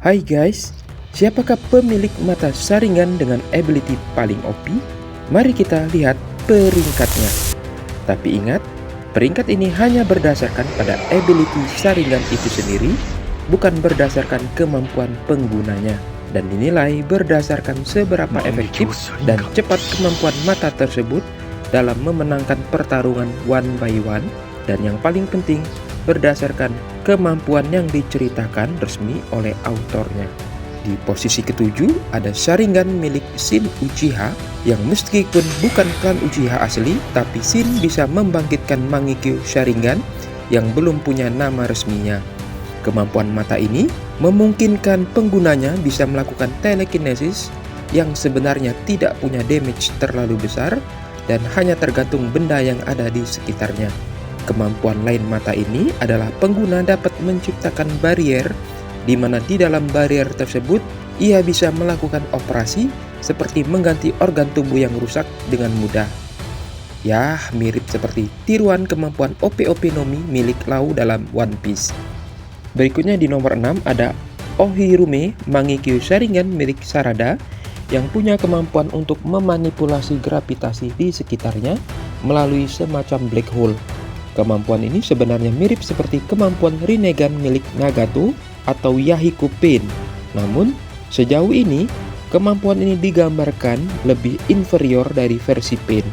Hai guys, siapakah pemilik mata saringan dengan ability paling OP? Mari kita lihat peringkatnya. Tapi ingat, peringkat ini hanya berdasarkan pada ability saringan itu sendiri, bukan berdasarkan kemampuan penggunanya, dan dinilai berdasarkan seberapa efektif dan cepat kemampuan mata tersebut dalam memenangkan pertarungan one by one, dan yang paling penting, berdasarkan kemampuan yang diceritakan resmi oleh autornya. Di posisi ketujuh ada Sharingan milik Shin Uchiha yang meskipun bukan klan Uchiha asli, tapi Shin bisa membangkitkan Mangekyo Sharingan yang belum punya nama resminya. Kemampuan mata ini memungkinkan penggunanya bisa melakukan telekinesis yang sebenarnya tidak punya damage terlalu besar dan hanya tergantung benda yang ada di sekitarnya. Kemampuan lain mata ini adalah pengguna dapat menciptakan barrier di mana di dalam barrier tersebut ia bisa melakukan operasi seperti mengganti organ tubuh yang rusak dengan mudah. Ya, mirip seperti tiruan kemampuan OP-OP Nomi milik Lau dalam One Piece. Berikutnya di nomor 6 ada Ohirume Mangekyo Sharingan milik Sarada yang punya kemampuan untuk memanipulasi gravitasi di sekitarnya melalui semacam black hole. Kemampuan ini sebenarnya mirip seperti kemampuan Rinnegan milik Nagato atau Yahiko Pain. Namun, sejauh ini, kemampuan ini digambarkan lebih inferior dari versi Pain.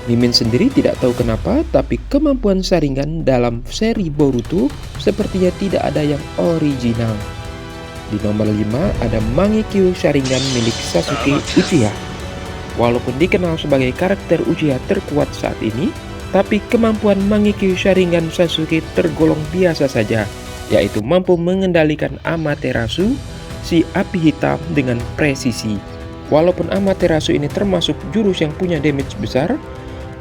Mimin sendiri tidak tahu kenapa, tapi kemampuan Sharingan dalam seri Boruto sepertinya tidak ada yang original. Di nomor 5 ada Mangekyo Sharingan milik Sasuke Uchiha. Walaupun dikenal sebagai karakter Uchiha terkuat saat ini, tapi kemampuan Mangekyo Sharingan Sasuke tergolong biasa saja, yaitu mampu mengendalikan Amaterasu, si api hitam dengan presisi. Walaupun Amaterasu ini termasuk jurus yang punya damage besar,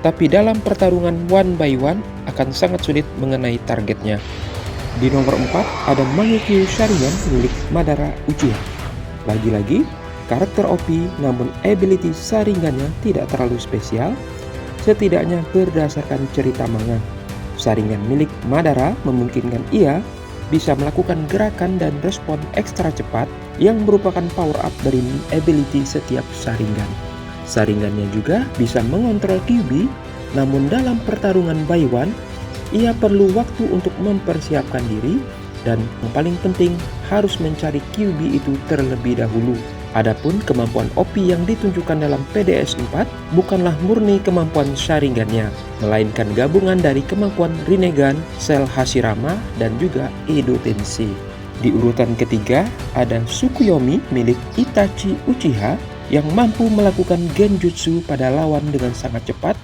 tapi dalam pertarungan one by one akan sangat sulit mengenai targetnya. Di nomor 4 ada Mangekyo Sharingan milik Madara Uchiha. Lagi-lagi, karakter OP namun ability Sharingannya tidak terlalu spesial, setidaknya berdasarkan cerita manga. Sharingan milik Madara memungkinkan ia bisa melakukan gerakan dan respon ekstra cepat yang merupakan power up dari ability setiap Sharingan. Sharingannya juga bisa mengontrol Kyuubi, namun dalam pertarungan by one, ia perlu waktu untuk mempersiapkan diri dan yang paling penting harus mencari Kyuubi itu terlebih dahulu. Adapun kemampuan OP yang ditunjukkan dalam PDS 4 bukanlah murni kemampuan Sharingannya, melainkan gabungan dari kemampuan Rinnegan, Cell Hashirama, dan juga Edo Tensei. Di urutan ketiga ada Tsukuyomi milik Itachi Uchiha yang mampu melakukan genjutsu pada lawan dengan sangat cepat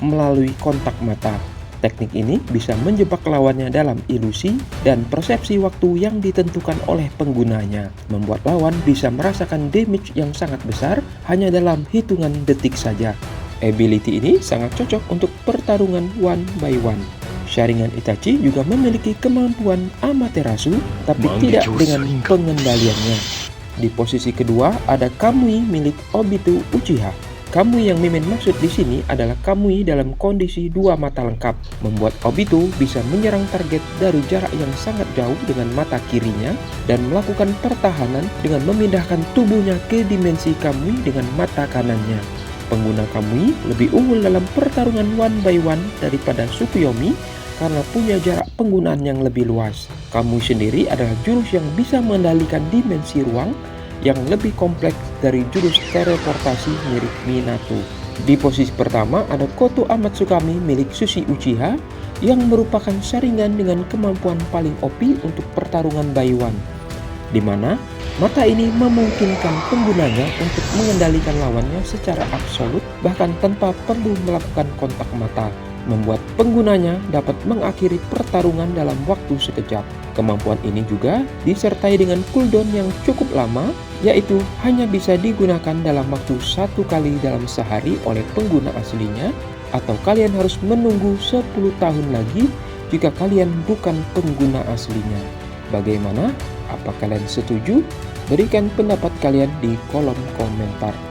melalui kontak mata. Teknik ini bisa menjebak lawannya dalam ilusi dan persepsi waktu yang ditentukan oleh penggunanya, membuat lawan bisa merasakan damage yang sangat besar hanya dalam hitungan detik saja. Ability ini sangat cocok untuk pertarungan one by one. Sharingan Itachi juga memiliki kemampuan Amaterasu, tapi tidak dengan pengendaliannya. Di posisi kedua ada Kamui milik Obito Uchiha. Kamui yang Mimin maksud di sini adalah Kamui dalam kondisi dua mata lengkap, membuat Obito bisa menyerang target dari jarak yang sangat jauh dengan mata kirinya dan melakukan pertahanan dengan memindahkan tubuhnya ke dimensi Kamui dengan mata kanannya. Pengguna Kamui lebih unggul dalam pertarungan one by one daripada Tsukuyomi karena punya jarak penggunaan yang lebih luas. Kamui sendiri adalah jurus yang bisa mengendalikan dimensi ruang yang lebih kompleks dari jurus teleportasi mirip Minato. Di posisi pertama ada Koto Amatsukami milik Sushi Uchiha yang merupakan Sharingan dengan kemampuan paling OP untuk pertarungan by one, di mana mata ini memungkinkan penggunanya untuk mengendalikan lawannya secara absolut bahkan tanpa perlu melakukan kontak mata, membuat penggunanya dapat mengakhiri pertarungan dalam waktu sekejap. Kemampuan ini juga disertai dengan cooldown yang cukup lama, yaitu hanya bisa digunakan dalam waktu 1 kali dalam sehari oleh pengguna aslinya, atau kalian harus menunggu 10 tahun lagi jika kalian bukan pengguna aslinya. Bagaimana? Apa kalian setuju? Berikan pendapat kalian di kolom komentar.